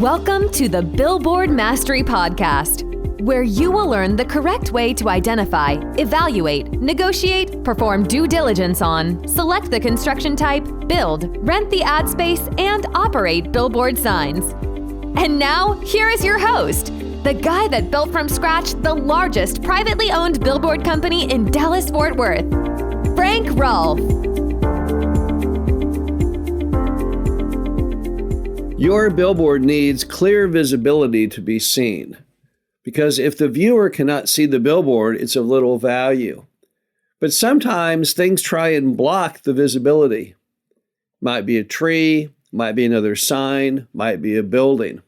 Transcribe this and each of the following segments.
Welcome to the Billboard Mastery Podcast, where you will learn the correct way to identify, evaluate, negotiate, perform due diligence on, select the construction type, build, rent the ad space, and operate billboard signs. And now, here is your host, the guy that built from scratch the largest privately owned billboard company in Dallas-Fort Worth, Frank Rolfe. Your billboard needs clear visibility to be seen, because if the viewer cannot see the billboard, it's of little value. But sometimes things try and block the visibility. Might be a tree, might be another sign, might be a building.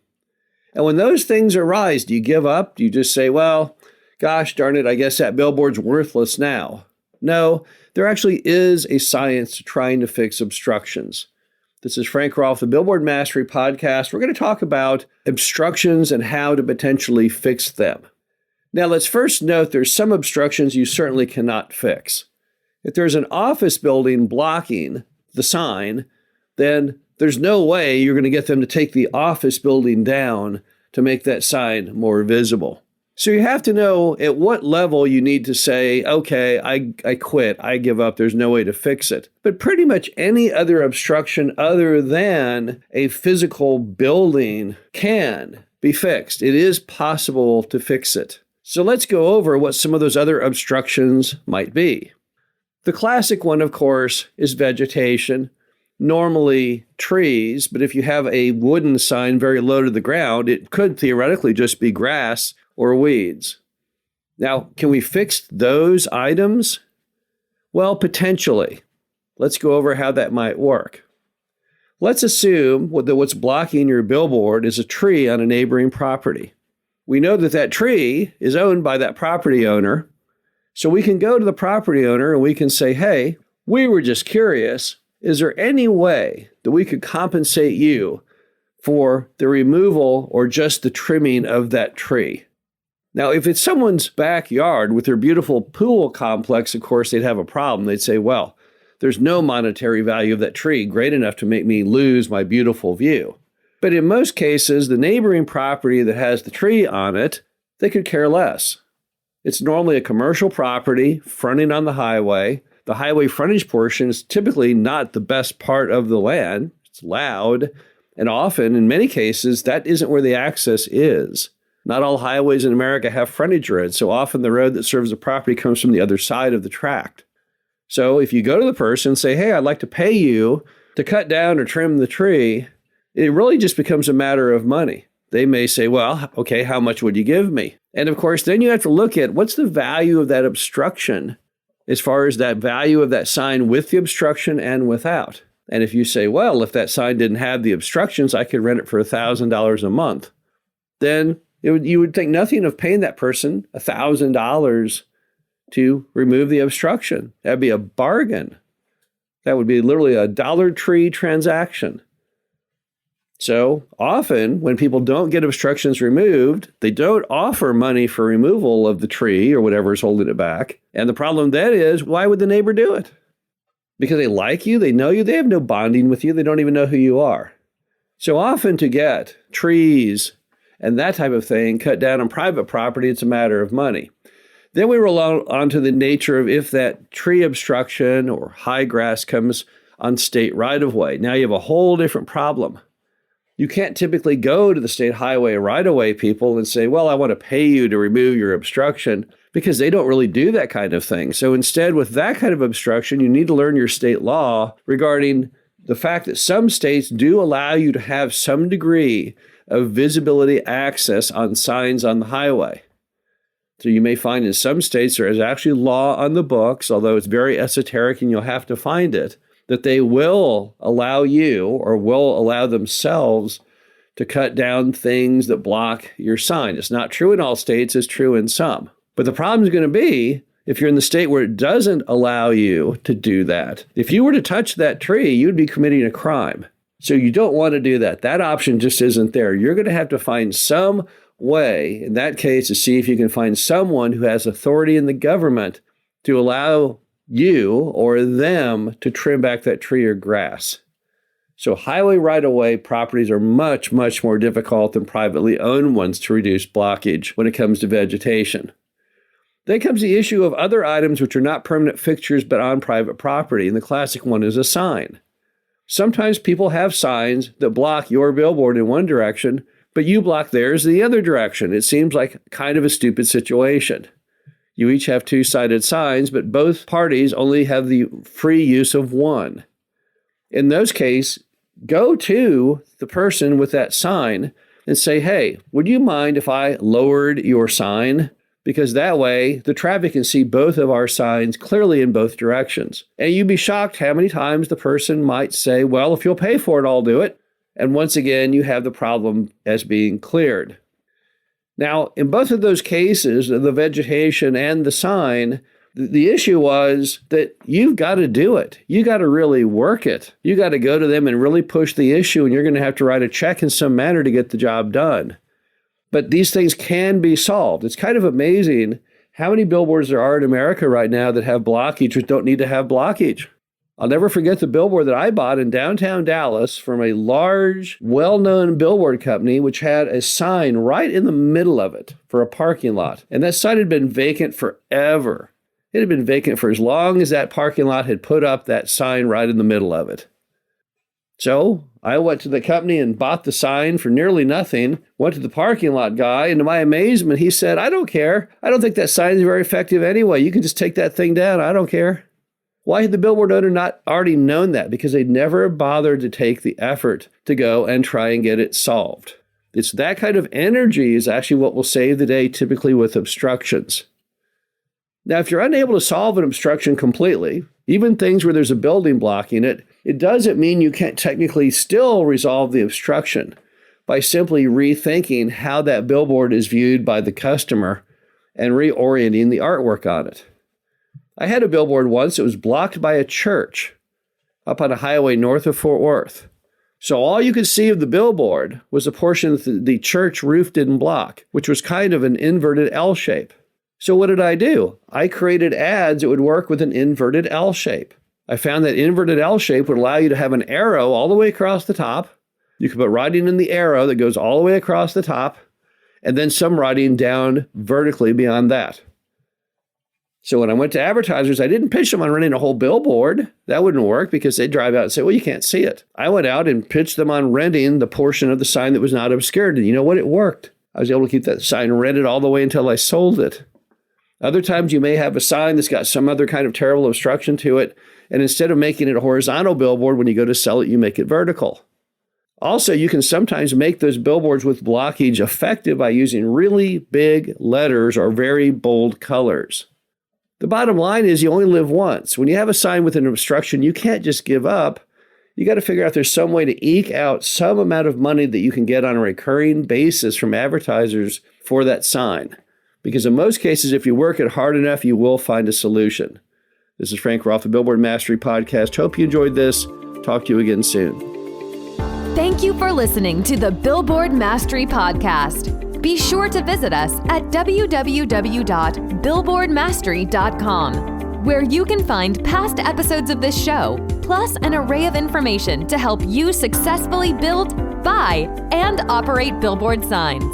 And when those things arise, do you give up? Do you just say, well, gosh darn it, I guess that billboard's worthless now? No, there actually is a science to trying to fix obstructions. This is Frank Rolfe, the Billboard Mastery Podcast. We're going to talk about obstructions and how to potentially fix them. Now, let's first note there's some obstructions you certainly cannot fix. If there's an office building blocking the sign, then there's no way you're going to get them to take the office building down to make that sign more visible. So you have to know at what level you need to say, okay, I quit, I give up, there's no way to fix it. But pretty much any other obstruction other than a physical building can be fixed. It is possible to fix it. So let's go over what some of those other obstructions might be. The classic one, of course, is vegetation. Normally trees, but if you have a wooden sign very low to the ground, it could theoretically just be grass or weeds. Now, can we fix those items? Well, potentially. Let's go over how that might work. Let's assume that what's blocking your billboard is a tree on a neighboring property. We know that that tree is owned by that property owner, so we can go to the property owner and we can say, hey, we were just curious. Is there any way that we could compensate you for the removal or just the trimming of that tree? Now, if it's someone's backyard with their beautiful pool complex, of course, they'd have a problem. They'd say, well, there's no monetary value of that tree great enough to make me lose my beautiful view. But in most cases, the neighboring property that has the tree on it, they could care less. It's normally a commercial property fronting on the highway. The highway frontage portion is typically not the best part of the land. It's loud, and often, in many cases, that isn't where the access is. Not all highways in America have frontage roads, so often the road that serves the property comes from the other side of the tract. So if you go to the person and say, hey, I'd like to pay you to cut down or trim the tree, it really just becomes a matter of money. They may say, well, okay, how much would you give me? And of course, then you have to look at what's the value of that obstruction as far as that value of that sign with the obstruction and without. And if you say, well, if that sign didn't have the obstructions, I could rent it for $1,000 a month, then you would think nothing of paying that person $1,000 to remove the obstruction. That'd be a bargain. That would be literally a Dollar Tree transaction. So often when people don't get obstructions removed, they don't offer money for removal of the tree or whatever is holding it back. And the problem then is, why would the neighbor do it? Because they like you, they know you, they have no bonding with you, they don't even know who you are. So often to get trees and that type of thing cut down on private property, it's a matter of money. Then we roll on to the nature of if that tree obstruction or high grass comes on state right-of-way. Now you have a whole different problem. You can't typically go to the state highway right-of-way people and say, well, I want to pay you to remove your obstruction, because they don't really do that kind of thing. So instead, with that kind of obstruction, you need to learn your state law regarding the fact that some states do allow you to have some degree of visibility access on signs on the highway. So you may find in some states there is actually law on the books, although it's very esoteric and you'll have to find it, that they will allow you or will allow themselves to cut down things that block your sign. It's not true in all states, it's true in some. But the problem is going to be if you're in the state where it doesn't allow you to do that. If you were to touch that tree, you'd be committing a crime. So you don't want to do that. That option just isn't there. You're going to have to find some way, in that case, to see if you can find someone who has authority in the government to allow you or them to trim back that tree or grass. So highway right-of-way properties are much, much more difficult than privately owned ones to reduce blockage when it comes to vegetation. Then comes the issue of other items which are not permanent fixtures but on private property, and the classic one is a sign. Sometimes people have signs that block your billboard in one direction, but you block theirs the other direction. It seems like kind of a stupid situation. You each have two-sided signs, but both parties only have the free use of one. In those cases, go to the person with that sign and say, hey, would you mind if I lowered your sign? Because that way the traffic can see both of our signs clearly in both directions. And you'd be shocked how many times the person might say, well, if you'll pay for it, I'll do it. And once again, you have the problem as being cleared. Now, in both of those cases, the vegetation and the sign, the issue was that you've got to do it. You got to really work it. You got to go to them and really push the issue, and you're going to have to write a check in some manner to get the job done. But these things can be solved. It's kind of amazing how many billboards there are in America right now that have blockage which don't need to have blockage. I'll never forget the billboard that I bought in downtown Dallas from a large, well-known billboard company, which had a sign right in the middle of it for a parking lot. And that sign had been vacant forever. It had been vacant for as long as that parking lot had put up that sign right in the middle of it. So I went to the company and bought the sign for nearly nothing, went to the parking lot guy, and to my amazement, he said, I don't care. I don't think that sign is very effective anyway. You can just take that thing down. I don't care. Why had the billboard owner not already known that? Because they never bothered to take the effort to go and try and get it solved. It's that kind of energy is actually what will save the day, typically with obstructions. Now, if you're unable to solve an obstruction completely, even things where there's a building blocking it, it doesn't mean you can't technically still resolve the obstruction by simply rethinking how that billboard is viewed by the customer and reorienting the artwork on it. I had a billboard once that was blocked by a church up on a highway north of Fort Worth. So all you could see of the billboard was a portion that the church roof didn't block, which was kind of an inverted L shape. So what did I do? I created ads that would work with an inverted L shape. I found that inverted L shape would allow you to have an arrow all the way across the top. You could put writing in the arrow that goes all the way across the top, and then some writing down vertically beyond that. So when I went to advertisers, I didn't pitch them on running a whole billboard. That wouldn't work because they'd drive out and say, well, you can't see it. I went out and pitched them on renting the portion of the sign that was not obscured. And you know what? It worked. I was able to keep that sign rented all the way until I sold it. Other times you may have a sign that's got some other kind of terrible obstruction to it. And instead of making it a horizontal billboard, when you go to sell it, you make it vertical. Also, you can sometimes make those billboards with blockage effective by using really big letters or very bold colors. The bottom line is you only live once. When you have a sign with an obstruction, you can't just give up. You got to figure out there's some way to eke out some amount of money that you can get on a recurring basis from advertisers for that sign. Because in most cases, if you work it hard enough, you will find a solution. This is Frank Roth, the Billboard Mastery Podcast. Hope you enjoyed this. Talk to you again soon. Thank you for listening to the Billboard Mastery Podcast. Be sure to visit us at www.billboardmastery.com, where you can find past episodes of this show, plus an array of information to help you successfully build, buy, and operate billboard signs.